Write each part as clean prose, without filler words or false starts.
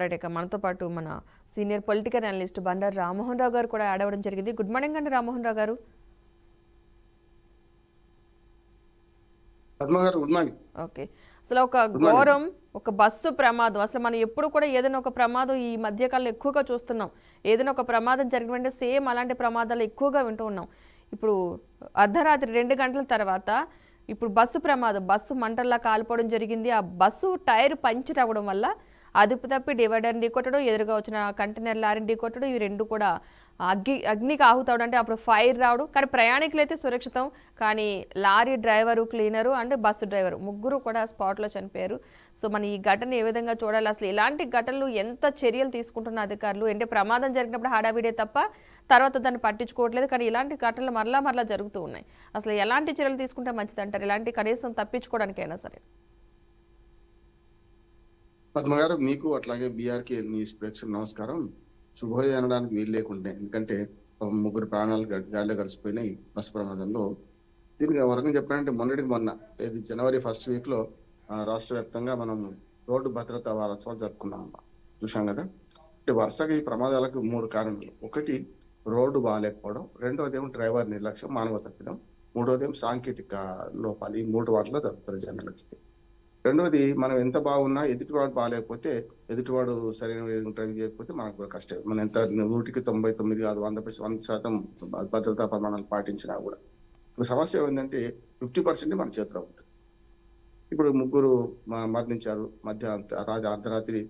Right. ఇక మనతో పాటు మన senior political analyst Bandaru Rammohan Rao గారు కూడా యాడ్ అవ్వడం జరిగింది. గుడ్ మార్నింగ్ అండి రామ్మోహన్ రావు గారు. పద్మ గారు గుడ్ మార్నింగ్. ఓకే. అసలు ఒక ఘోరం, ఒక బస్సు ప్రమాదం, అసలు మనం ఎప్పుడు కూడా ఏదైనా ఒక ప్రమాదం ఈ మధ్యకాలంలో ఎక్కువగా చూస్తున్నాం. ఏదైనా ఒక ప్రమాదం జరిగిన వెంటనే సేమ్ అలాంటి ప్రమాదాలు ఎక్కువగా వింటూ ఉన్నాం. ఇప్పుడు అర్ధరాత్రి 2 గంటల తర్వాత ఇప్పుడు బస్సు ప్రమాదం, బస్సు మంటల్లా కాలిపోవడం జరిగింది. ఆ బస్సు టైర్ పంచర్ అవ్వడం వల్ల అదుపు తప్పి డివైడర్ని ఢీకొట్టడం, ఎదురుగా వచ్చిన కంటైనర్ లారీని ఢీకొట్టడం, ఇవి రెండు కూడా అగ్నికి ఆహుతవడం. అంటే అప్పుడు ఫైర్ రావడం. కానీ ప్రయాణికులు అయితే సురక్షితం, కానీ lorry driver, cleaner and bus driver ముగ్గురు కూడా స్పాట్లో చనిపోయారు. సో మన ఈ ఘటన ఏ విధంగా చూడాలి, అసలు ఇలాంటి ఘటనలు ఎంత చర్యలు తీసుకుంటున్న అధికారులు? అంటే ప్రమాదం జరిగినప్పుడు హడావిడే తప్ప తర్వాత దాన్ని పట్టించుకోవట్లేదు, కానీ ఇలాంటి ఘటనలు మరలా జరుగుతూ ఉన్నాయి. అసలు ఎలాంటి చర్యలు తీసుకుంటే మంచిది అంటారు, ఇలాంటి కనీసం తప్పించుకోవడానికైనా సరే? పద్మ గారు, మీకు అట్లాగే బీఆర్కే న్యూస్ ప్రేక్షకులకు నమస్కారం. శుభోదయం అనడానికి వీలు లేకుండే, ఎందుకంటే ముగ్గురు ప్రాణాలు గాలిలో కలిసిపోయినాయి బస్సు ప్రమాదంలో. దీనికి వరకు చెప్పాలంటే మొన్న జనవరి 1st వీక్ లో రాష్ట్ర వ్యాప్తంగా మనం రోడ్డు భద్రతా వారోత్సవాలు జరుపుకున్నాం, చూసాం కదా. అంటే వరుసగా ఈ ప్రమాదాలకు 3 కారణాలు. ఒకటి రోడ్డు బాగాలేకపోవడం, రెండోది ఏమో డ్రైవర్ నిర్లక్ష్యం, మానవ తప్పిదం, మూడోది ఏమో సాంకేతిక లోపాలు. ఈ 3 వాటిలో జరుగుతారు జర్నలిస్ట్. రెండోది, మనం ఎంత బాగున్నా ఎదుటివాడు బాగాలేకపోతే, ఎదుటివాడు సరైన డ్రైవింగ్ చేయకపోతే మనకు కూడా కష్టం. మనం ఎంత 100కి 99 కాదు 100% భద్రతా ప్రమాణాలు పాటించినా కూడా ఇప్పుడు సమస్య ఏంటంటే 50% మన చేతిలో ఉంటుంది. ఇప్పుడు ముగ్గురు మరణించారు. అర్ధరాత్రి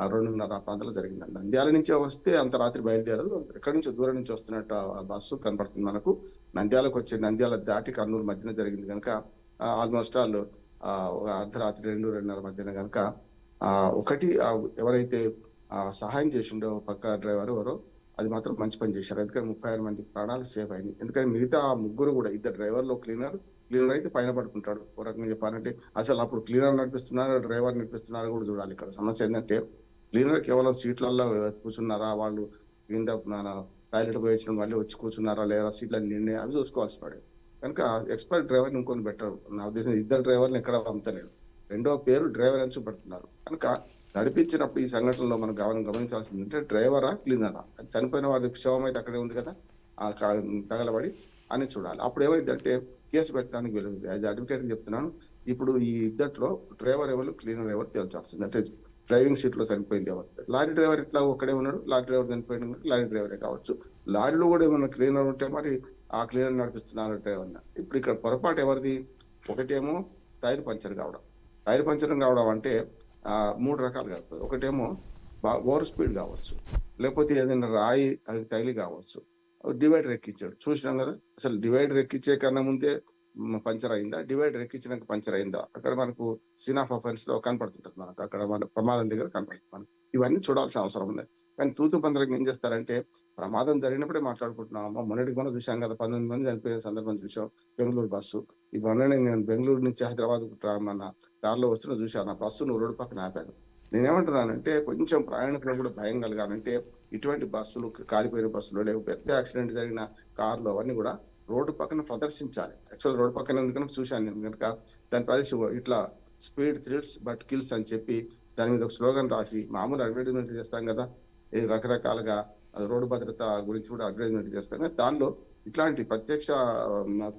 2:30 ప్రాంతాల్లో జరిగిందండి. నంద్యాల నుంచి వస్తే అంత రాత్రి బయలుదేరదు, ఎక్కడి నుంచో దూరం నుంచి వస్తున్నట్టు ఆ బస్సు కనపడుతుంది మనకు. నంద్యాల దాటి కర్నూలు మధ్యన జరిగింది కనుక ఆల్మోస్ట్ ఆల్ అర్ధరాత్రి 2-2:30 మధ్యన కనుక ఒకటి ఎవరైతే సహాయం చేసిండో పక్క డ్రైవర్ ఎవరో, అది మాత్రం మంచి పని చేశారు. ఎందుకంటే 36 మంది ప్రాణాలు సేఫ్ అయింది. ఎందుకంటే మిగతా ముగ్గురు కూడా, 2 డ్రైవర్లు క్లీనర్ అయితే పైన పడుకుంటాడు. ఒక రకంగా చెప్పాలంటే అసలు అప్పుడు క్లీనర్ నడిపిస్తున్నారు, డ్రైవర్ నడిపిస్తున్నారు కూడా చూడాలి. ఇక్కడ సమస్య ఏంటంటే క్లీనర్ కేవలం సీట్లలో కూర్చున్నారా, వాళ్ళు కింద టాయిలెట్ పోయించిన మళ్ళీ వచ్చి కూర్చున్నారా లేదా, సీట్లను నిండే అవి చూసుకోవాల్సి పడేది. కనుక ఎక్స్పర్ట్ డ్రైవర్ ఇంకొని బెటర్. నా ఉద్దేశం 2 డ్రైవర్లు ఎక్కడ పంపలేదు, రెండో పేరు డ్రైవర్ అని చూపెడుతున్నారు. కనుక నడిపించినప్పుడు ఈ సంఘటనలో మనం గమనించాల్సింది అంటే డ్రైవరా క్లీనరా, చనిపోయిన వారి శవం అయితే అక్కడే ఉంది కదా, తగలబడి అని చూడాలి. అప్పుడు ఏమైందంటే కేసు పెట్టడానికి వెళ్ళింది. యాజ్ అడ్వకేట్ చెప్తున్నాను, ఇప్పుడు ఈ ఇద్దట్లో డ్రైవర్ ఎవరు క్లీనర్ ఎవరు తేల్చాల్సింది. అంటే డ్రైవింగ్ సీట్ లో చనిపోయింది ఎవరు. లారీ డ్రైవర్ ఇట్లా ఒక్కడే ఉన్నాడు, లారీ డ్రైవర్ చనిపోయిన లారీ డ్రైవరే కావచ్చు. లారీలో కూడా ఏమన్నా క్లీనర్ ఉంటే మరి ఆ క్లీనర్ నడిపిస్తున్నారు డ్రైవర్. ఇప్పుడు ఇక్కడ పొరపాటు ఎవరిది? ఒకటేమో టైర్ పంచర్ కావడం. టైర్ పంచర్ కావడం అంటే 3 రకాలు కాదు. ఒకటేమో ఓవర్ స్పీడ్ కావచ్చు, లేకపోతే ఏదైనా రాయి అది తగిలి కావచ్చు. డివైడర్ ఎక్కించాడు, చూసినాం కదా. అసలు డివైడర్ ఎక్కించే కన్నా ముందే పంచర్ అయిందా, డివైడర్ ఎక్కించినాక పంచర్ అయిందా, అక్కడ మనకు సీన్ ఆఫ్ అఫెన్స్ లో కనపడుతుంటది మనకు. అక్కడ మన ప్రమాదం దగ్గర కనపడుతుంది మనకు. ఇవన్నీ చూడాల్సిన అవసరం ఉంది. కానీ తూతు పందరంగా ఏం చేస్తారంటే, ప్రమాదం జరిగినప్పుడే మాట్లాడుకుంటున్నాం. మొన్నటికి మనం చూసాం కదా, 19 మంది చనిపోయిన సందర్భం చూసాం. బెంగళూరు బస్సు. ఈ మొన్ననే నేను బెంగళూరు నుంచి హైదరాబాద్ మన దారిలో వస్తున్నా చూసాను. ఆ బస్సును రోడ్డు పక్కన ఆపాను. నేనేమంటున్నానంటే, కొంచెం ప్రయాణికులకు కూడా భయం కలగాలంటే ఇటువంటి బస్సులు, కాలిపోయిన బస్సులు, లేకపోతే పెద్ద యాక్సిడెంట్ జరిగిన కార్లు అవన్నీ కూడా రోడ్డు పక్కన ప్రదర్శించాలి. యాక్చువల్ రోడ్డు పక్కన ఎందుకంటే చూశాను నేను కనుక, దాని ప్రదర్శన ఇట్లా స్పీడ్ థ్రిల్స్ బట్ కిల్స్ అని చెప్పి దాని మీద ఒక స్లోగన్ రాసి, మామూలు అడ్వర్టైజ్మెంట్ చేస్తాం కదా, రకరకాలుగా రోడ్డు భద్రత గురించి కూడా అడ్వర్టైజ్మెంట్ చేస్తాం కదా, దానిలో ఇట్లాంటి ప్రత్యక్ష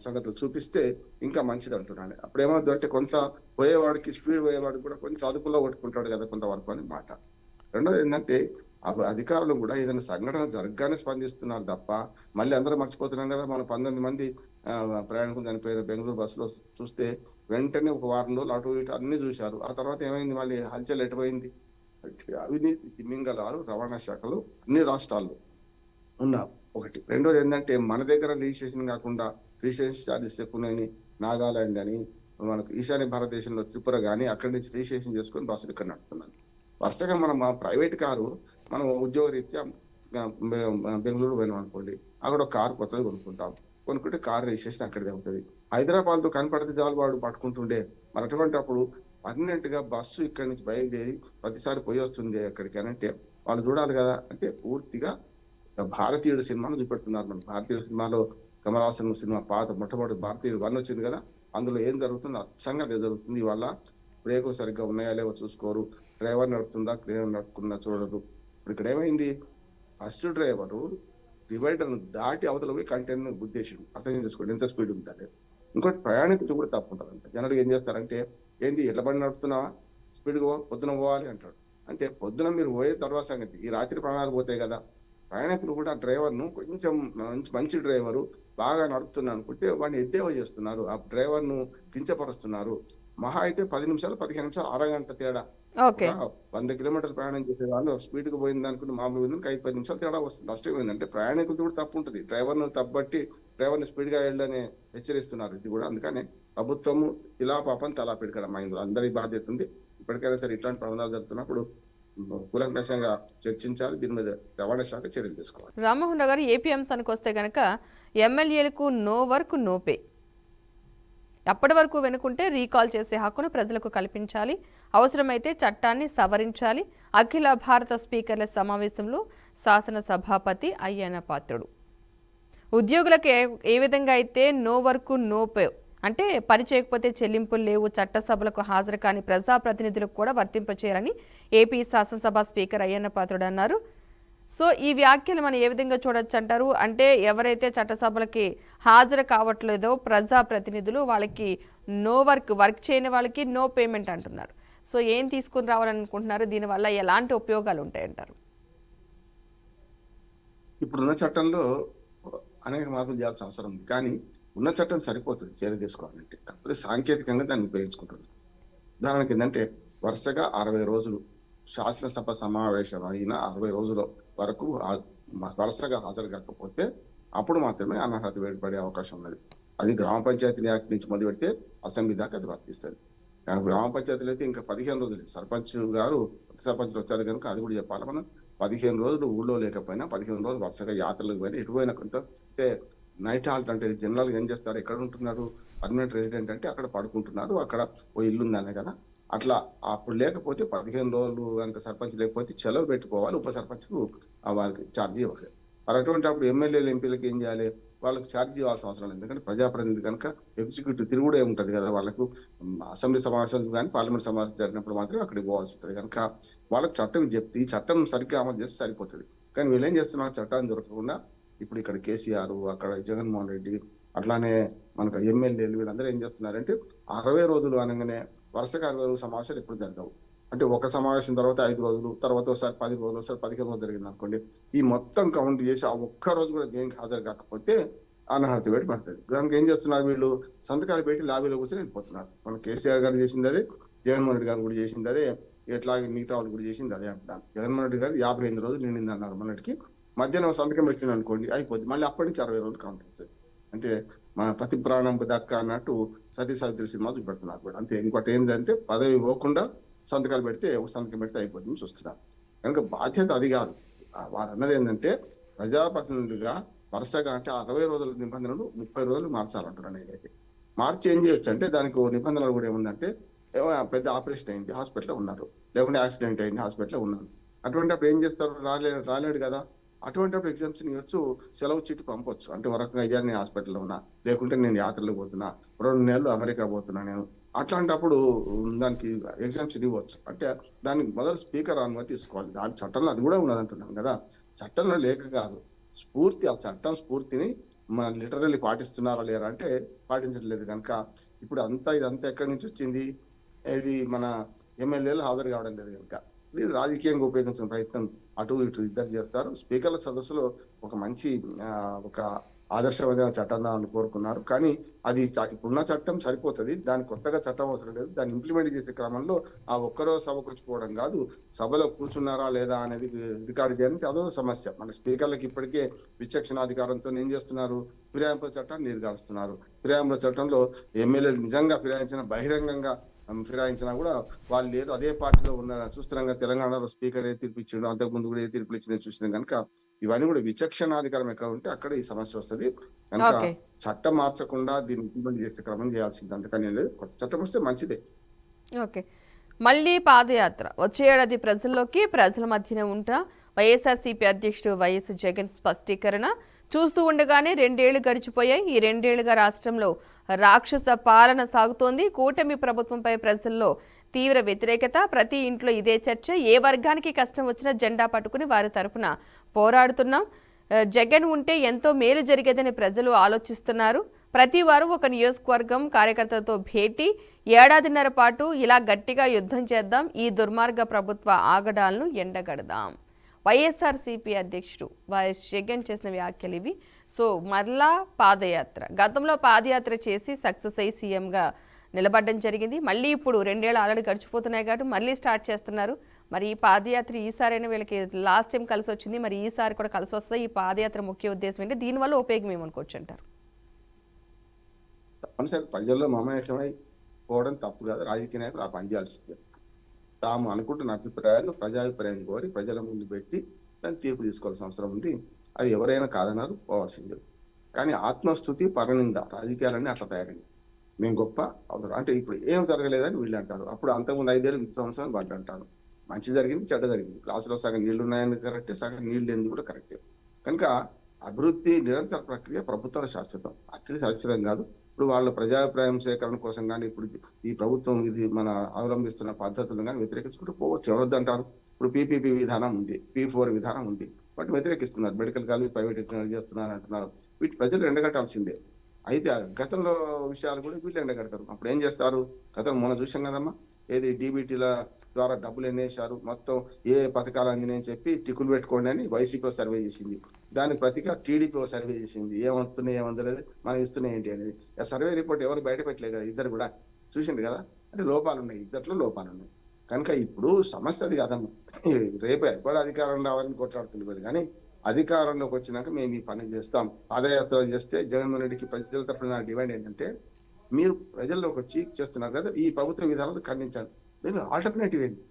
సంగతులు చూపిస్తే ఇంకా మంచిది అంటున్నాను. అప్పుడు ఏమవుతుంది అంటే, కొంత పోయేవాడికి, స్పీడ్ పోయేవాడికి కూడా కొంచెం అదుపులో కొట్టుకుంటాడు కదా కొంతవరకు అని మాట. రెండోది ఏంటంటే, అధికారులు కూడా ఏదైనా సంఘటన జరగగానే స్పందిస్తున్నారు తప్ప, మళ్ళీ అందరూ మర్చిపోతున్నాం కదా. మన 19 మంది ప్రయాణికులు చనిపోయిన బెంగళూరు బస్సులో చూస్తే వెంటనే ఒక వారం రోజులు అటు ఇటు అన్ని చూశారు. ఆ తర్వాత ఏమైంది, మళ్ళీ హల్చల్ ఎటుపోయింది? అవినీతి తిమింగలాలు రవాణా శాఖలు అన్ని రాష్ట్రాల్లో ఉన్నారు ఒకటి. రెండోది ఏంటంటే, మన దగ్గర రిజిస్ట్రేషన్ కాకుండా రిజిస్ట్రేషన్ ఛార్జెస్ ఎక్కువని, నాగాలాండ్ అని, మనకు ఈశాన్య భారతదేశంలో త్రిపుర కానీ అక్కడి నుంచి రిజిస్ట్రేషన్ చేసుకొని బస్సులు ఇక్కడ నడుపుతున్నారు. వరుసగా మనం ప్రైవేట్ కారు, మనం ఉద్యోగ రీత్యా బెంగళూరు పోయినాం అనుకోండి, అక్కడ ఒక కారు కొత్తది కొనుక్కుంటే కారు రిజిస్ట్రేషన్ అక్కడిదే ఉంటుంది. హైదరాబాద్ తో కనపడితే చాలు వాడు పట్టుకుంటుండే. మరి అటువంటి అప్పుడు పర్మనెంట్ గా బస్సు ఇక్కడి నుంచి బయలుదేరి ప్రతిసారి పోయి వస్తుంది ఎక్కడికి అంటే వాళ్ళు చూడాలి కదా. అంటే పూర్తిగా భారతీయుడు సినిమాను చూపెడుతున్నారు. మన భారతీయుడు సినిమాలో కమల్ హాసన్ సినిమా పాత మొట్టమొదటి భారతీయుడు 1 వచ్చింది కదా, అందులో ఏం జరుగుతుంది, అచ్చంగా అదే జరుగుతుంది. ఇవాళ బ్రేకులు సరిగ్గా ఉన్నాయా లేవో చూసుకోరు, డ్రైవర్ నడుపుతుందా క్లీనర్ నడుపుతుందా చూడరు. ఇప్పుడు ఇక్కడ ఏమైంది, బస్సు డ్రైవరు డివైడర్ దాటి అవతల పోయి కంటైనర్ గుద్దేసిండు. అర్థం చేసుకోండి ఎంత స్పీడ్ ఉందంటే. ఇంకోటి ప్రయాణికులు కూడా తప్పు ఉంటుంది అంట. జనరల్గా ఏం చేస్తారంటే, ఏంది ఎట్ల బండి నడుపుతున్నావా, స్పీడ్గా పొద్దున పోవాలి అంటాడు. అంటే పొద్దున మీరు పోయే తర్వాత సంగతి, ఈ రాత్రి ప్రాణాలు పోతాయి కదా. ప్రయాణికులు కూడా ఆ డ్రైవర్ను కొంచెం మంచి డ్రైవరు బాగా నడుపుతున్నా అనుకుంటే వాడిని ఎద్దేవా చేస్తున్నారు, ఆ డ్రైవర్ను కించపరుస్తున్నారు. మహా అయితే 10 నిమిషాలు 15 నిమిషాలు అరగంట తేడా. ఓకే 100 కిలోమీటర్లు ప్రయాణం చేసే వాళ్ళు స్పీడ్ గా పోయింది అనుకుంటే మామూలు పోయింది 5-10 నిమిషాలు తేడా వస్తుంది. నష్టం ఏంటంటే ప్రయాణికులతో కూడా తప్పు ఉంటుంది. డ్రైవర్ను తప్పబట్టి డ్రైవర్ని స్పీడ్ గా వెళ్ళని హెచ్చరిస్తున్నారు. ఇది కూడా అందుకనే ప్రభుత్వము ఇలా పాపం తలా పెడకడం మైండ్లో అందరి బాధ్యత ఉంది. ఇప్పటికైనా సరే ఇట్లాంటి ప్రమాదాలు జరుగుతున్నప్పుడు కూలంకషంగా చర్చించాలి. దీని మీద రవాణా శాఖ చర్యలు తీసుకోవాలి. రామ్మోహన్ రావు గారు, ఏపీ అంశానికి వస్తే కనుక ఎమ్మెల్యేలకు నో వర్క్ నో పే, అప్పటి వరకు వెనుకుంటే రీకాల్ చేసే హక్కును ప్రజలకు కల్పించాలి, అవసరమైతే చట్టాన్ని సవరించాలి. అఖిల భారత స్పీకర్ల సమావేశంలో శాసనసభాపతి అయ్యన్న పాత్రుడు. ఉద్యోగులకు ఏ విధంగా అయితే నో వర్క్ నో పే అంటే పని చేయకపోతే చెల్లింపులు లేవు, చట్టసభలకు హాజరు కాని ప్రజాప్రతినిధులకు కూడా వర్తింపచేయాలని ఏపీ శాసనసభ స్పీకర్ అయ్యన్న పాత్రుడు అన్నారు. సో ఈ వ్యాఖ్యలు మనం ఏ విధంగా చూడొచ్చు అంటారు? అంటే ఎవరైతే చట్టసభలకి హాజరు కావట్లేదో ప్రజాప్రతినిధులు, వాళ్ళకి నో వర్క్ చేయని వాళ్ళకి నో పేమెంట్ అంటున్నారు. సో ఏం తీసుకుని రావాలనుకుంటున్నారు? దీనివల్ల ఎలాంటి ఉపయోగాలు ఉంటాయంటారు? ఇప్పుడున్న చట్టంలో అనేక మార్పులు చేయాల్సిన అవసరం ఉంది. కానీ ఉన్న చట్టం సరిపోతుంది చర్య తీసుకోవాలంటే. కాకపోతే సాంకేతికంగా దాన్ని ఉపయోగించుకుంటున్నారు. ఉదాహరణకి ఏంటంటే, వరుసగా 60 రోజులు శాసనసభ సమావేశం అయిన 60 రోజుల వరకు వరుసగా హాజరు కాకపోతే అప్పుడు మాత్రమే అనర్హత వేడిపడే అవకాశం ఉన్నది. అది గ్రామ పంచాయతీ యాక్ట్ నుంచి మొదలు పెడితే అసెంబ్లీ దాకా అది వర్తిస్తుంది. గ్రామ పంచాయతీలు అయితే ఇంకా 15 రోజులు. సర్పంచ్ గారు సర్పంచ్లు వచ్చారు కనుక అది కూడా చెప్పాలి. మనం 15 రోజులు ఊళ్ళో లేకపోయినా 15 రోజులు వరుసగా యాత్రలకు పోయినా ఎటు పోయినా కొంత అంటే నైట్ హాల్ట్ అంటే జనరల్ గా ఏం చేస్తారు, ఎక్కడ ఉంటున్నారు, పర్మనెంట్ రెసిడెంట్ అంటే అక్కడ పడుకుంటున్నారు, అక్కడ ఓ ఇల్లు ఉందనే కదా. అట్లా అప్పుడు లేకపోతే 15 రోజులు కనుక సర్పంచ్ లేకపోతే చెలవు పెట్టుకోవాలి, ఉప సర్పంచ్కు వాళ్ళకి ఛార్జీ ఇవ్వాలి. మరి అటువంటి అప్పుడు ఎమ్మెల్యేలు ఎంపీలకు ఏం చేయాలి, వాళ్ళకి ఛార్జీ ఇవ్వాల్సిన అవసరం లేదు. ఎందుకంటే ప్రజాప్రతినిధి కనుక ఎగ్జిక్యూటివ్ తిరుగుడే ఉంటుంది కదా, వాళ్ళకు అసెంబ్లీ సమావేశాలు కానీ పార్లమెంట్ సమావేశం జరిగినప్పుడు మాత్రం అక్కడికి పోవాల్సి ఉంటుంది. కనుక వాళ్ళకి చట్టం చెప్తే ఈ చట్టం సరిగ్గా అమలు చేస్తే సరిపోతుంది. కానీ వీళ్ళు ఏం చేస్తున్నారు, చట్టాన్ని దొరకకుండా ఇప్పుడు ఇక్కడ కేసీఆర్, అక్కడ జగన్మోహన్ రెడ్డి, అట్లానే మనకు ఎమ్మెల్యేలు వీళ్ళందరూ ఏం చేస్తున్నారంటే 60 రోజులు అనగానే వరుసగా 60 రోజులు సమావేశాలు ఎప్పుడు జరగవు. అంటే ఒక సమావేశం తర్వాత 5 రోజులు, తర్వాత ఒకసారి 10 రోజులు, ఒకసారి 15 రోజులు జరిగింది అనుకోండి, ఈ మొత్తం కౌంట్ చేసి ఆ ఒక్క రోజు కూడా దేనికి హాజరు కాకపోతే అనర్హత వేడి పడుతుంది. దానికి ఏం చేస్తున్నారు వీళ్ళు, సంతకాలు పెట్టి లాబీలో కూర్చొని వెళ్ళిపోతున్నారు. మన కేసీఆర్ గారు చేసింది అదే, జగన్మోహన్ రెడ్డి గారు కూడా చేసింది అదే, ఎట్లాగే మిగతా వాళ్ళు కూడా చేసింది అదే అంటున్నారు. జగన్మోహన్ రెడ్డి గారు 58 రోజులు నిండింది అన్నారు మొన్నటికి, మధ్యాహ్నం సంతకం పెట్టింది అనుకోండి అయిపోద్ది, మళ్ళీ అప్పటి నుంచి 60 రోజులు కౌంట్ అవుతుంది. అంటే మన ప్రతి ప్రాణం దక్క అన్నట్టు సతీ సావిత్రి సినిమా చూపెడుతున్నారు కూడా. అంతే. ఇంకోటి ఏంటంటే పదవి ఇవ్వకుండా సంతకాలు పెడితే ఒక సంతకం పెడితే అయిపోతుంది చూస్తున్నారు. కనుక బాధ్యత అది కాదు. వారు అన్నది ఏంటంటే ప్రజాప్రతినిధులుగా వరుసగా అంటే 60 రోజుల నిబంధనలు 30 రోజులు మార్చాలంటున్నాను నేనైతే. మార్చి ఏం చేయొచ్చు అంటే దానికి నిబంధనలు కూడా ఏముందంటే, పెద్ద ఆపరేషన్ అయింది హాస్పిటల్లో ఉన్నారు, లేకుంటే యాక్సిడెంట్ అయింది హాస్పిటల్లో ఉన్నారు, అటువంటి అప్పుడు ఏం చేస్తారు, రాలేడు కదా, అటువంటి అప్పుడు ఎగ్జామ్షన్ ఇవ్వచ్చు, సెలవు చీటి పంపొచ్చు. అంటే వరకు అయ్యా నేను హాస్పిటల్లో ఉన్నా, లేకుంటే నేను యాత్రలకు పోతున్నా, 2 నెలలు అమెరికా పోతున్నా నేను, అట్లాంటప్పుడు దానికి ఎగ్జామ్షన్ ఇవ్వచ్చు. అంటే దానికి మొదలు స్పీకర్ అనుమతి తీసుకోవాలి. దాని చట్టంలో అది కూడా ఉన్నది అంటున్నాం కదా. చట్టంలో లేక కాదు, స్ఫూర్తి, ఆ చట్టం స్ఫూర్తిని మన లిటరల్లీ పాటిస్తున్నారా లేరా అంటే పాటించట్లేదు. కనుక ఇప్పుడు ఇదంతా ఎక్కడి నుంచి వచ్చింది, ఇది మన ఎమ్మెల్యేలు హాజరు కావడం లేదు కనుక ఇది రాజకీయంగా ఉపయోగించిన ప్రయత్నం అటు ఇటు ఇద్దరు చేస్తారు. స్పీకర్ల సదస్సులో ఒక మంచి ఒక ఆదర్శవంతమైన చట్టాన్ని కోరుకున్నారు. కానీ అది ఇప్పుడున్న చట్టం సరిపోతుంది, దాని కొత్తగా చట్టం అవసరం లేదు. దాన్ని ఇంప్లిమెంట్ చేసే క్రమంలో ఆ ఒక్కరోజు సభకు వచ్చిపోవడం కాదు, సభలో కూర్చున్నారా లేదా అనేది రికార్డు చేయడానికి అదో సమస్య. మన స్పీకర్లకు ఇప్పటికే విచక్షణాధికారంతో ఏం చేస్తున్నారు, ఫిరాయింపుల చట్టాన్ని నిర్గాలుస్తున్నారు. ఫిరాయింపుల చట్టంలో ఎమ్మెల్యేలు నిజంగా ఫిరాయించిన, బహిరంగంగా ఫిరాయించినా కూడా వాళ్ళు లేరు, అదే పార్టీలో ఉన్నారు. చూస్తున్నాం తెలంగాణలో స్పీకర్ ఏ తీర్పు ఇచ్చిండు, అంతకుముందు కూడా ఏ తీర్పులు ఇచ్చిన చూసినాం. కనుక ఇవన్నీ కూడా విచక్షణాధికారం ఎక్కడ ఉంటే అక్కడ ఈ సమస్య వస్తుంది. కనుక చట్టం మార్చకుండా దీన్ని ఇంప్లిమెంట్ చేసే క్రమం చేయాల్సింది, అంతకని లేదు. కొత్త చట్టం వస్తే మంచిదే. ఓకే, మళ్ళీ పాదయాత్ర వచ్చే ఏడాది ప్రజల్లోకి, ప్రజల మధ్యనే ఉంటా వైఎస్ఆర్సీపీ అధ్యక్షుడు వైఎస్ జగన్ స్పష్టీకరణ. చూస్తూ ఉండగానే 2 ఏళ్లు గడిచిపోయాయి. ఈ 2 ఏళ్లుగా రాష్ట్రంలో రాక్షస పాలన సాగుతోంది. కూటమి ప్రభుత్వంపై ప్రజల్లో తీవ్ర వ్యతిరేకత. ప్రతి ఇంట్లో ఇదే చర్చ. ఏ వర్గానికి కష్టం వచ్చినా జెండా పట్టుకుని వారి తరపున పోరాడుతున్నాం. జగన్ ఉంటే ఎంతో మేలు జరిగేదని ప్రజలు ఆలోచిస్తున్నారు. ప్రతి వారం ఒక నియోజకవర్గం కార్యకర్తలతో భేటీ. ఏడాదిన్నర పాటు ఇలా గట్టిగా యుద్ధం చేద్దాం. ఈ దుర్మార్గ ప్రభుత్వ ఆగడాలను ఎండగడదాం. వైఎస్ఆర్సీపీ అధ్యక్షుడు వైఎస్ జగన్ చేసిన వ్యాఖ్యలు ఇవి. సో మరలా పాదయాత్ర, గతంలో పాదయాత్ర చేసి సక్సెస్ అయ్యి సీఎంగా నిలబడడం జరిగింది. మళ్ళీ ఇప్పుడు 2 ఏళ్ళు ఆల్రెడీ గడిచిపోతున్నాయి కాబట్టి మళ్ళీ స్టార్ట్ చేస్తున్నారు. మరి ఈ పాదయాత్ర ఈసారైనా వీళ్ళకి లాస్ట్ టైం కలిసి వచ్చింది, మరి ఈసారి కూడా కలిసి వస్తుంది. ఈ పాదయాత్ర ముఖ్య ఉద్దేశం ఏంటి, దీనివల్ల ఉపయోగం ఏమనుకోవచ్చు అంటారు? తప్పనిసరి ప్రజల్లో మమేకమై పోవడం తప్పు కాదు. రాజకీయ నాయకులు ఆ పని చేయాల్సిందే. తాము అనుకుంటున్న అభిప్రాయాలు ప్రజాభిప్రాయం కోరి ప్రజల ముందు పెట్టి దాన్ని తీర్పు తీసుకోవాల్సిన అవసరం ఉంది. అది ఎవరైనా కాదన్నారు, పోవాల్సిందే. కానీ ఆత్మస్థుతి పరనింద రాజకీయాలన్నీ అట్లా తయారైంది. మేము గొప్ప అవసరం అంటే ఇప్పుడు ఏం జరగలేదని వీళ్ళు అంటారు. అప్పుడు అంతకుముందు 5 ఏళ్ళు విధ్వంసం అని వాళ్ళు అంటారు. మంచి జరిగింది, చెడ్డ జరిగింది. గ్లాసులో సగం నీళ్లు ఉన్నాయని కరెక్టే, సగం నీళ్లు లేని కూడా కరెక్టే. కనుక అభివృద్ధి నిరంతర ప్రక్రియ, ప్రభుత్వాల శాశ్వతం, అట్లే శాశ్వతం కాదు. ఇప్పుడు వాళ్ళ ప్రజాభిప్రాయం సేకరణ కోసం కానీ ఇప్పుడు ఈ ప్రభుత్వం ఇది మన అవలంబిస్తున్న పద్ధతులను కానీ వ్యతిరేకించుకుంటూ పోవచ్చు. ఎవరొద్దు అంటారు. ఇప్పుడు పీపీపీ విధానం ఉంది, P4 విధానం ఉంది, వాటిని వ్యతిరేకిస్తున్నారు. మెడికల్ కాలేజ్ ప్రైవేట్ చేస్తున్నారు అంటున్నారు. వీటి ప్రజలు ఎండగట్టాల్సిందే. అయితే గతంలో విషయాలు కూడా వీళ్ళు ఎండగడతారు. అప్పుడు ఏం చేస్తారు? గతంలో మొన్న చూసాం కదమ్మా, ఏది డీబీటీల ద్వారా డబ్బులు ఎన్నేశారు, మొత్తం ఏ పథకాలు అందినాయని చెప్పి టిక్కులు పెట్టుకోండి అని వైసీపీ సర్వే చేసింది. దానికి ప్రతిగా టీడీపీ సర్వే చేసింది. ఏమవుతున్నాయి ఏమందలేదు, మనం ఇస్తున్నాయి ఏంటి అనేది. ఆ సర్వే రిపోర్ట్ ఎవరు బయట పెట్టలేదు కదా, ఇద్దరు కూడా చూసిండు కదా. అంటే లోపాలు ఉన్నాయి, ఇద్దట్లో లోపాలు ఉన్నాయి. కనుక ఇప్పుడు సమస్య అది కాదమ్మా. రేపు ఎప్పుడు అధికారం రావాలని కొట్లాడుతున్నారు. కానీ అధికారంలోకి వచ్చినాక మేము ఈ పని చేస్తాం. పాదయాత్ర చేస్తే జగన్మోహన్ రెడ్డికి ప్రజల తరఫున డిమాండ్ ఏంటంటే, మీరు ప్రజల్లోకి వచ్చి చేస్తున్నారు కదా, ఈ ప్రభుత్వ విధానాలు ఖండించాలి. నేను ఆల్టర్నేటివ్ ఏంటి,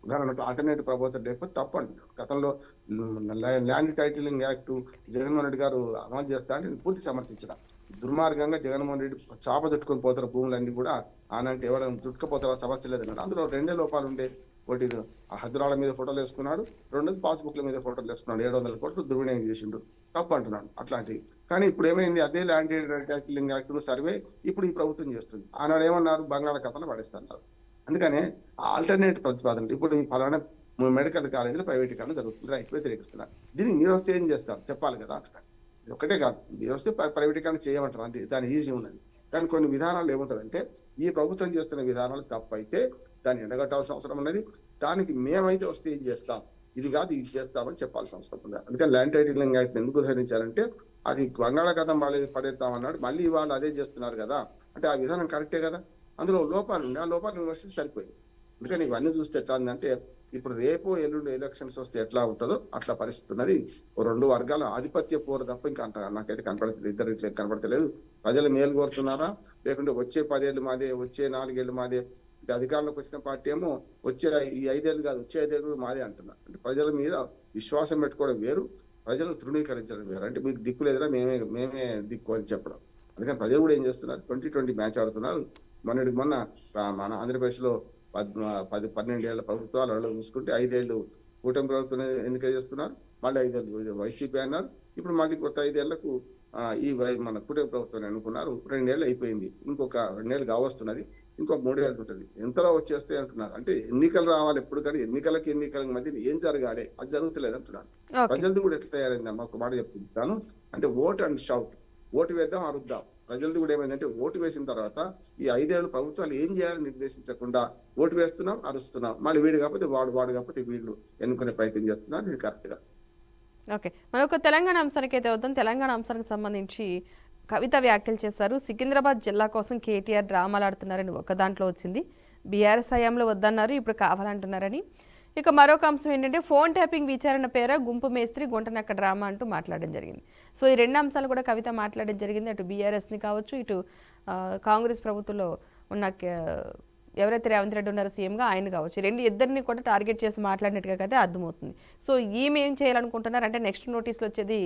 ఉదాహరణకు ఆల్టర్నేటివ్ ప్రభుత్వం లేకపోతే తప్పండి. గతంలో land titling act Jaganmohan Reddy గారు అమలు చేస్తా అంటే నేను పూర్తి సమర్థించిన. దుర్మార్గంగా జగన్మోహన్ రెడ్డి చాప చుట్టుకొని పోతారు భూములన్నీ కూడా, ఆనంటే ఎవరైనా చుట్టుకుపోతారో సమస్య లేదన్నారు. అందులో 2 లోపాలు ఉండే. ఒకటి ఆ హద్దురాల మీద ఫోటోలు వేసుకున్నాడు, 2 పాస్బుక్ల మీద ఫోటోలు వేసుకున్నాడు. 700 కోట్లు దుర్వినియోగం చేసిండు, తప్పు అంటున్నాడు అట్లాంటివి. కానీ ఇప్పుడు ఏమైంది, అదే ల్యాండ్ టైటిలింగ్ యాక్ట్ సర్వే ఇప్పుడు ఈ ప్రభుత్వం చేస్తుంది. ఆనాడు ఏమన్నారు, బంగాళాఖాతంలో పడేస్తున్నారు. అందుకనే ఆల్టర్నేట్ ప్రతిపాదన ఇప్పుడు ఈ ఫలానా మెడికల్ కాలేజీలో ప్రైవేటీకరణ జరుగుతుంది, రైట్, వ్యతిరేకిస్తున్నారు. దీనికి మీరు వస్తే ఏం చేస్తారు చెప్పాలి కదా. ఇది ఒకటే కాదు, మీరు వస్తే ప్రైవేటీకరణ చేయమంటారు, అంతే. దాని ఈజీ ఉన్నది. కానీ కొన్ని విధానాలు ఏమవుతుందంటే, ఈ ప్రభుత్వం చేస్తున్న విధానాలు తప్పైతే దాన్ని ఎండగట్టాల్సిన అవసరం ఉన్నది. దానికి మేమైతే వస్తే ఏం చేస్తాం, ఇది కాదు ఇది చేస్తామని చెప్పాల్సిన అవసరం ఉంది. అందుకని ల్యాండ్ టైటిలింగ్ యాక్ట్ ఎందుకు ధరించారంటే, అది బంగాళాఖాతం పడేస్తామన్నాడు, మళ్ళీ వాళ్ళు అదే చేస్తున్నారు కదా. అంటే ఆ విధానం కరెక్టే కదా, అందులో లోపాలు ఉన్నాయి. ఆ లోపాలు విమర్శించి సరిపోయింది. అందుకని ఇవన్నీ చూస్తే ఎట్లా ఉందంటే, ఇప్పుడు రేపు ఎల్లుండి ఎలక్షన్స్ వస్తే ఎట్లా ఉంటుందో అట్లా పరిస్థితి ఉన్నది. 2 వర్గాల ఆధిపత్య పోరు తప్ప ఇంకా నాకైతే కనపడలేదు. ఇద్దరు కనపడతలేదు. ప్రజలు మేలు కోరుతున్నారా, లేకుంటే వచ్చే 10 ఏళ్ళు మాదే, వచ్చే 4 ఏళ్ళు మాదే. అధికారంలోకి వచ్చిన పార్టీ ఏమో వచ్చే ఈ 5 ఏళ్ళు కాదు, వచ్చే 5 ఏళ్ళు మాదే అంటున్నారు. అంటే ప్రజల మీద విశ్వాసం పెట్టుకోవడం వేరు, ప్రజలు తృణీకరించడం వేరు. అంటే మీకు దిక్కు లేదురా, మేమే దిక్కు అని చెప్పడం. అందుకని ప్రజలు కూడా ఏం చేస్తున్నారు, 2020 మ్యాచ్ ఆడుతున్నారు. మొన్న మన ఆంధ్రప్రదేశ్ లో 12 ఏళ్ల ప్రభుత్వాలు చూసుకుంటే 5 ఏళ్ళు కూటమి ప్రభుత్వం ఎన్నిక చేస్తున్నారు, మళ్ళీ 5 ఏళ్ళు వైసీపీ అన్నారు. ఇప్పుడు మళ్ళీ కొత్త 5 ఏళ్లకు ఈ మన కూటమి ప్రభుత్వం అనుకున్నారు. 2 ఏళ్ళు అయిపోయింది, ఇంకొక 2 ఏళ్ళు కావస్తున్నది, ఇంకొక 3 ఏళ్ళు ఉంటుంది. ఎంతలో వచ్చేస్తే అంటున్నారు. అంటే ఎన్నికలు రావాలి ఎప్పుడు, కానీ ఎన్నికల మధ్య ఏం జరగాలి, అది జరుగుతలేదు అంటున్నారు. ప్రజలది కూడా ఎట్లా తయారైందమ్మా, ఒక మాట చెప్తాను. అంటే ఓట్ అండ్ షౌట్, ఓటు వేద్దాం అరుద్దాం. ప్రజలది కూడా ఏమైందంటే, ఓటు వేసిన తర్వాత ఈ 5 ఏళ్ళు ప్రభుత్వాలు ఏం చేయాలని నిర్దేశించకుండా ఓటు వేస్తున్నాం, అరుస్తున్నాం. మళ్ళీ వీడు కాకపోతే వాడు కాకపోతే వీళ్ళు ఎన్నుకునే ప్రయత్నం చేస్తున్నారు. ఇది కరెక్ట్ గా. ఓకే, మనొక తెలంగాణ అంశానికి అయితే వద్దాం. తెలంగాణ అంశానికి సంబంధించి కవిత వ్యాఖ్యలు చేశారు. సికింద్రాబాద్ జిల్లా కోసం కేటీఆర్ డ్రామాలు ఆడుతున్నారని ఒక దాంట్లో వచ్చింది. బీఆర్ఎస్ హయాంలో వద్దన్నారు, ఇప్పుడు కావాలంటున్నారని. ఇక మరొక అంశం ఏంటంటే, ఫోన్ ట్యాపింగ్ విచారణ పేర గుంపు మేస్త్రి గుంటనక్క డ్రామా అంటూ మాట్లాడడం జరిగింది. సో ఈ 2 అంశాలు కూడా కవిత మాట్లాడడం జరిగింది. అటు బీఆర్ఎస్ని కావచ్చు, ఇటు కాంగ్రెస్ ప్రభుత్వంలో ఉన్న ఎవరైతే రేవంత్ రెడ్డి ఉన్నారో సీఎంగా ఆయన కావచ్చు, ఇద్దరిని కూడా టార్గెట్ చేసి మాట్లాడినట్టుగా అయితే అర్థమవుతుంది. సో ఈమె ఏం చేయాలనుకుంటున్నారు అంటే, నెక్స్ట్ నోటీసులు వచ్చేది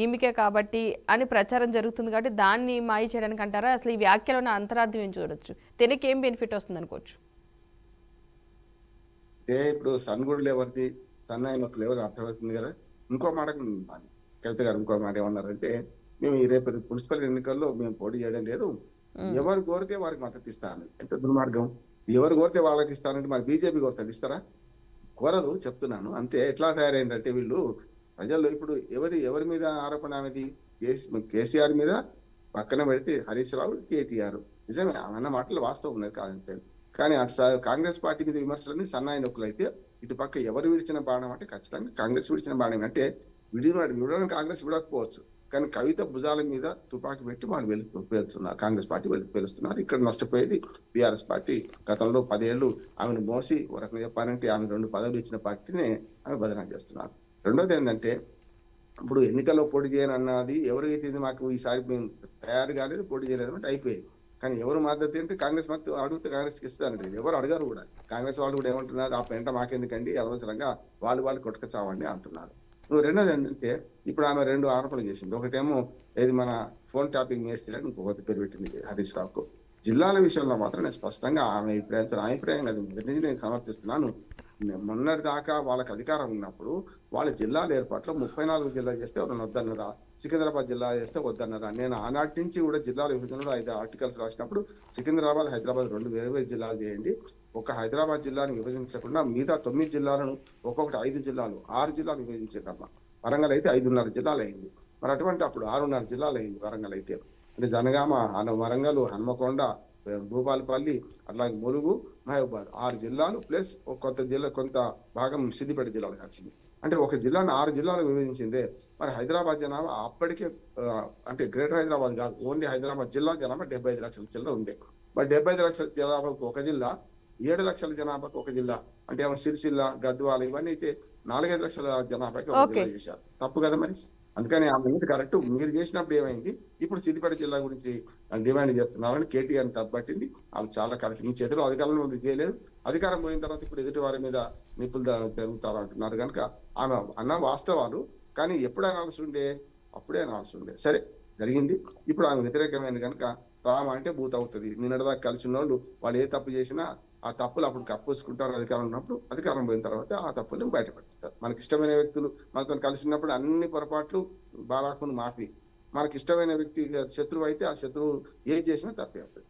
ఈమెకే కాబట్టి అని ప్రచారం జరుగుతుంది కాబట్టి దాన్ని మాయ చేయడానికి అంటారా? అసలు ఈ వ్యాఖ్యలో ఉన్న అంతరార్థం ఏం చూడొచ్చు, తెనకి ఏం బెనిఫిట్ వస్తుంది అనుకోవచ్చు? ఇప్పుడు సన్ గుడ్ ఎవరిది, సన్ అయిన ఎవరు అర్థమవుతుంది కదా. ఇంకో మాట కవిత గారు ఇంకో మాట ఏమన్నారంటే, మేము ఈ రేపు మున్సిపల్ ఎన్నికల్లో మేము పోటీ చేయడం లేదు, ఎవరు కోరితే వారికి మద్దతు ఇస్తాను. ఎంత దుర్మార్గం! ఎవరు కోరితే వాళ్ళకి ఇస్తానంటే మరి బీజేపీ కోరుతుంది, ఇస్తారా? కోరదు, చెప్తున్నాను అంతే. ఎట్లా తయారైందంటే వీళ్ళు ప్రజల్లో ఇప్పుడు ఎవరి మీద ఆరోపణ అనేది? కేసీఆర్ మీద పక్కన పెడితే హరీష్ రావు, కేటీఆర్. నిజమే, అన్న మాటలు వాస్తవం ఉన్నది కాదంటే. కానీ అటు కాంగ్రెస్ పార్టీ మీద విమర్శలన్నీ సన్నాయి నొక్కులు అయితే, ఇటు పక్క ఎవరు విడిచిన బాణం అంటే ఖచ్చితంగా కాంగ్రెస్ విడిచిన బాణం. అంటే విడవడం కాంగ్రెస్ విడకపోవచ్చు, కానీ కవిత భుజాల మీద తుపాకీ పెట్టి వాళ్ళు పేలుస్తున్నారు, కాంగ్రెస్ పార్టీ పేలుస్తున్నారు. ఇక్కడ నష్టపోయేది బీఆర్ఎస్ పార్టీ. గతంలో 10 ఏళ్ళు ఆమెను మోసి ఒక రకంగా చెప్పాలంటే ఆమె 2 పదవులు ఇచ్చిన పార్టీని ఆమె బదనాం చేస్తున్నారు. రెండోది ఏంటంటే, ఇప్పుడు ఎన్నికల్లో పోటీ చేయనన్నది ఎవరైతే మాకు ఈసారి మేము తయారు కాలేదు, పోటీ చేయలేదు అంటే అయిపోయింది. కానీ ఎవరు మద్దతు అంటే కాంగ్రెస్ మద్దతు అడిగితే కాంగ్రెస్కి ఇస్తారండి. ఎవరు అడగారు కూడా. కాంగ్రెస్ వాళ్ళు కూడా ఏమంటున్నారు, ఆ పెంట మాకెందుకండి, అనవసరంగా వాళ్ళు కొట్టుకచావండి అంటున్నారు. రెండోది ఏంటంటే, ఇప్పుడు ఆమె 2 ఆరోపణలు చేసింది. ఒకటేమో ఏది మన ఫోన్ ట్యాపింగ్ మేస్త్రి, ఇంకొకటి పేరు పెట్టింది హరీష్ రావుకు. జిల్లాల విషయంలో మాత్రం నేను స్పష్టంగా ఆమె అభిప్రాయం కాదు, మొదటి నుంచి నేను సమర్థిస్తున్నాను. మొన్నటి దాకా వాళ్ళకి అధికారం ఉన్నప్పుడు వాళ్ళ జిల్లాల ఏర్పాట్లో 34 జిల్లాలు చేస్తే ఎవరైనా వద్దన్నారా? సికింద్రాబాద్ జిల్లా చేస్తే వద్దన్నారా? నేను ఆనాటి నుంచి కూడా జిల్లాల విభజనలో 5 ఆర్టికల్స్ రాసినప్పుడు సికింద్రాబాద్, హైదరాబాద్ 2 వేరు జిల్లాలు చేయండి, ఒక హైదరాబాద్ జిల్లాను విభజించకుండా మిగతా 9 జిల్లాలను, ఒక్కొక్కటి 5 జిల్లాలు, 6 జిల్లాలు విభజించేటమ్మా. వరంగల్ అయితే 5.5 జిల్లాలు అయింది. మరి అటువంటి అప్పుడు 6.5 జిల్లాలు అయింది వరంగల్ అయితే. అంటే జనగామ, వరంగల్, హన్మకొండ, భూపాలపల్లి, అట్లాగే ములుగు, మహబూబాద్ 6 జిల్లాలు ప్లస్ కొంత భాగం సిద్దిపేట జిల్లాలు కలిసింది. అంటే ఒక జిల్లాను 6 జిల్లాలు విభజించిందే. మరి హైదరాబాద్ జనాభా అప్పటికే అంటే గ్రేటర్ హైదరాబాద్ కాదు, ఓన్లీ హైదరాబాద్ జిల్లా జనాభా 75 లక్షల జిల్లా ఉండే. మరి 75 లక్షల జనాభాకు ఒక జిల్లా, 7 లక్షల జనాభాకు ఒక జిల్లా. అంటే ఏమో సిరిసిల్ల, గద్వాల ఇవన్నీ అయితే 4-5 లక్షల జనాభాకి ఒక జిల్లా చేశారు. తప్పు కదా మరి. అందుకని ఆ ముందు కరెక్ట్. మీరు చేసినప్పుడు ఏమైంది, ఇప్పుడు సిద్దిపేట జిల్లా గురించి డిమాండ్ చేస్తున్నారని కేటీఆర్ తప్పట్టింది. అవి చాలా కరెక్ట్. మీ చేతిలో అధికారంలో చేయలేదు, అధికారం పోయిన తర్వాత ఇప్పుడు ఎదుటి వారి మీద నిపులు జరుగుతారు అంటున్నారు. కనుక ఆమె అన్న వాస్తవాలు, కానీ ఎప్పుడు అనాల్సి ఉండే, అప్పుడే అనాల్సి ఉండే. సరే, జరిగింది. ఇప్పుడు ఆమె వ్యతిరేకమైంది కనుక రామ అంటే భూత అవుతుంది. నిన్నటిదాకా కలిసి ఉన్న వాళ్ళు ఏ తప్పు చేసినా ఆ తప్పులు అప్పుడు కప్పుసుకుంటారు. అధికారం ఉన్నప్పుడు, అధికారం పోయిన తర్వాత ఆ తప్పులు బయటపెడతారు. మనకి ఇష్టమైన వ్యక్తులు మనతో కలిసి ఉన్నప్పుడు అన్ని పొరపాట్లు బారాకును మాఫీ. మనకి ఇష్టమైన వ్యక్తి శత్రువు అయితే ఆ శత్రువు ఏం చేసినా తప్పే అవుతుంది.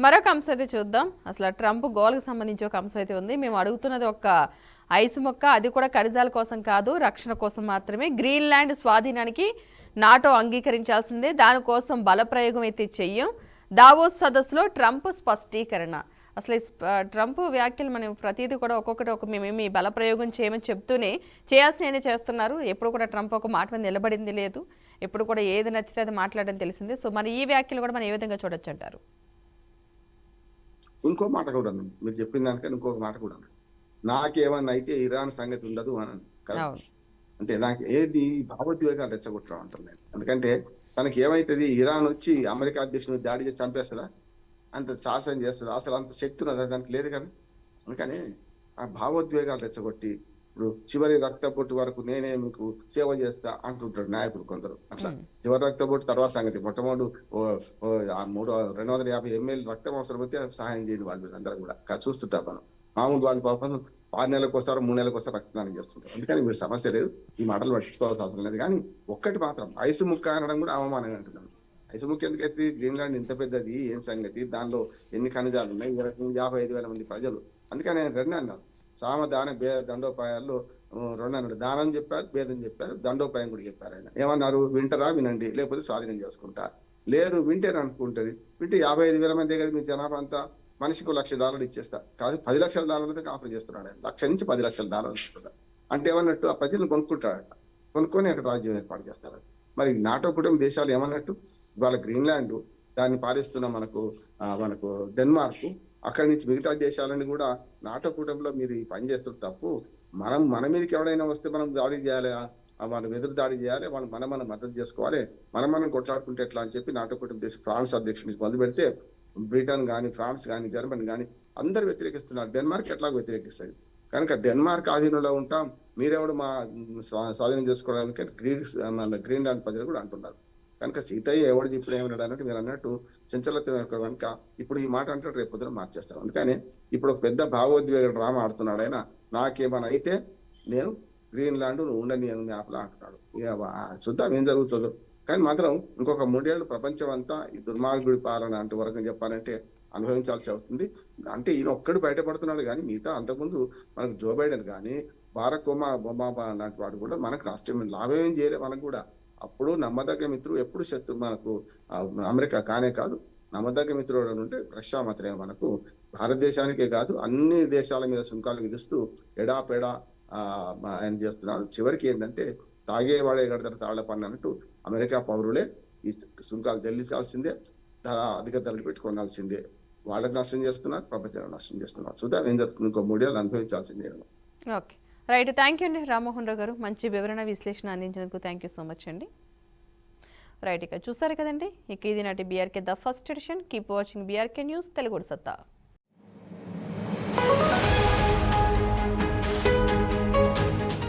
మరొక అంశం అయితే చూద్దాం. అసలు ట్రంప్ గోల్కి సంబంధించి ఒక అంశం అయితే ఉంది. మేము అడుగుతున్నది ఒక ఐసు మొక్క, అది కూడా ఖనిజాల కోసం కాదు, రక్షణ కోసం మాత్రమే. గ్రీన్లాండ్ స్వాధీనానికి నాటో అంగీకరించాల్సిందే, దానికోసం బలప్రయోగం అయితే చెయ్యం. దావోస్ సదస్సులో ట్రంప్ స్పష్టీకరణ. అసలు ట్రంప్ వ్యాఖ్యలు మనం ప్రతిదీ కూడా ఒక్కొక్కటి మేమేమి బలప్రయోగం చేయమని చెప్తూనే చేయాల్సిన చేస్తున్నారు. ఎప్పుడు కూడా ట్రంప్ ఒక మాట మీద నిలబడింది లేదు, ఎప్పుడు కూడా ఏది నచ్చితే అది మాట్లాడడం తెలిసిందే. సో మరి ఈ వ్యాఖ్యలు కూడా మనం ఏ విధంగా చూడొచ్చు అంటారు? ఇంకో మాట కూడా మీరు చెప్పిన దానికన్నా ఇంకొక మాట కూడా, నాకేమన్నా అయితే ఇరాన్ సంగతి ఉండదు అని కదా. అంటే నాకు ఏది భావోద్వేగాలు రెచ్చగొట్టడం అంటాను నేను. ఎందుకంటే తనకి ఏమైతుంది, ఇరాన్ వచ్చి అమెరికా అధ్యక్షుని దాడి చేసి చంపేస్తుందా, అంత సాహసం చేస్తుందా, అసలు అంత శక్తి ఉన్నదా దానికి? లేదు కదా. అందుకని ఆ భావోద్వేగాలు రెచ్చగొట్టి ఇప్పుడు చివరి రక్త బొట్టు వరకు నేనే మీకు సేవ చేస్తా అంటుంటాడు నాయకులు కొందరు. అట్లా చివరి రక్త బొట్టు తర్వాత సంగతి. మొట్టమొదటి 250 ml రక్తం అవసరం అయితే సహాయం చేయని వాళ్ళు అందరూ కూడా చూస్తుంటాం మనం. మామూలు వాళ్ళు పాపం 6 నెలలకు వస్తారు, 3 నెలలకు వస్తారు రక్తదానం చేస్తుంటారు. అందుకని మీరు సమస్య లేదు, ఈ మాటలు పట్టించుకోవాల్సిన అవసరం లేదు. కానీ ఒక్కటి మాత్రం, ఐసు ముక్క అనడం కూడా అవమానంగా అంటున్నాను. ఐసు ముక్క ఎందుకైతే, గ్రీన్లాండ్ ఇంత పెద్దది, ఏం సంగతి, దానిలో ఎన్ని ఖనిజాలు ఉన్నాయి, 55,000 మంది ప్రజలు. అందుకని నేను 2 అన్నాను. సామ దాన దండోపాయాల్లో 2 అన్నాడు. దానం చెప్పారు, భేదం చెప్పారు, దండోపాయం కూడా చెప్పారు. ఆయన ఏమన్నారు, వింటరా వినండి, లేకపోతే స్వాధీనం చేసుకుంటా. లేదు, వింటేనే అనుకుంటది. వింటే 55,000 మంది దగ్గర మీ జనాభా అంతా మనిషికి $1,00,000 ఇచ్చేస్తా, కాదు $10 లక్షల ఆఫర్ చేస్తున్నాడు. ఆయన $1,00,000 నుంచి $10 లక్షలు ఇస్తున్నాడు. అంటే ఏమన్నట్టు, ఆ ప్రజలను కొనుక్కుంటాడట, కొనుక్కొని అక్కడ రాజ్యం ఏర్పాటు చేస్తారట. మరి నాటో కూటమి దేశాలు ఏమన్నట్టు, ఇవాళ గ్రీన్లాండ్ దాన్ని పాలిస్తున్న మనకు డెన్మార్క్, అక్కడి నుంచి మిగతా దేశాలని కూడా నాటో కూటమిలో మీరు ఈ పని చేస్తున్న తప్పు. మన మీదకి ఎవరైనా వస్తే మనం దాడి చేయాలి, మనం ఎదురు దాడి చేయాలి, మనం మద్దతు చేసుకోవాలి, మనం కొట్లాడుకుంటే ఎట్లా అని చెప్పి నాటో కూటమి దేశం ఫ్రాన్స్ అధ్యక్షుడిని మొదలు పెడితే బ్రిటన్ కానీ, ఫ్రాన్స్ కానీ, జర్మనీ కానీ అందరు వ్యతిరేకిస్తున్నారు. డెన్మార్క్ ఎట్లాగో వ్యతిరేకిస్తుంది. కనుక డెన్మార్క్ ఆధీనంలో ఉంటాం, మీరెవడు మా స్వాధీనం చేసుకోవడానికి గ్రీన్లాండ్ ప్రజలు కూడా అంటున్నారు. కనుక సీతయ్య ఎవడు ఇప్పుడు ఏమన్నాడు అన్నట్టు మీరు అన్నట్టు చంచలత్వం యొక్క కనుక ఇప్పుడు ఈ మాట అంటాడు, రేపు పొద్దున మార్చేస్తారు. అందుకని ఇప్పుడు ఒక పెద్ద భావోద్వేగ డ్రామా ఆడుతున్నాడు ఆయన. నాకేమైనా అయితే నేను గ్రీన్లాండ్ నువ్వు ఉండని అని మ్యాప్లో అంటున్నాడు. ఇక చూద్దాం ఏం జరుగుతుందో. కానీ మాత్రం ఇంకొక 3 ఏళ్ళు ప్రపంచం అంతా ఈ దుర్మార్గుడి పాలన అంటే వరకు చెప్పాలంటే అనుభవించాల్సి అవుతుంది. అంటే ఈయన ఒక్కడు బయటపడుతున్నాడు కానీ మిగతా అంతకుముందు మనకు జో బైడెన్ కానీ బారక్ ఒబామా లాంటి వాడు కూడా మనకు రాష్ట్రం లాభం ఏం చేయలేదు. మనకు కూడా అప్పుడు నమ్మదగ్గ మిత్రుడు ఎప్పుడు శత్రు మనకు అమెరికా కానే కాదు. నమ్మదగ్గ మిత్రుడు ఉంటే రష్యా మాత్రమే మనకు. భారతదేశానికే కాదు అన్ని దేశాల మీద సుంకాలు విధిస్తూ ఎడాపెడా ఆయన చేస్తున్నాడు. చివరికి ఏంటంటే తాగేవాడే కడతాడు తాళ్ల పన్ను అన్నట్టు అమెరికా పౌరులే ఈ సుంకాలు చెల్లించాల్సిందే, అధిక ధరలు పెట్టి కొనాల్సిందే. వాళ్ళకి నష్టం చేస్తున్నారు, ప్రపంచానికి నష్టం చేస్తున్నారు. చూద్దాం ఏం జరుగుతుంది. ఇంకో 3 ఏళ్ళు అనుభవించాల్సిందే. Okay, right. థ్యాంక్ యూ అండి రామ్మోహన్ రావు గారు, మంచి వివరణ విశ్లేషణ అందించినందుకు థ్యాంక్ యూ సో మచ్ అండి. రైట్, ఇక చూసారు కదండి, ఇక ఇది నాటి BRK the first edition. Keep watching BRK news Telugu సత్తా.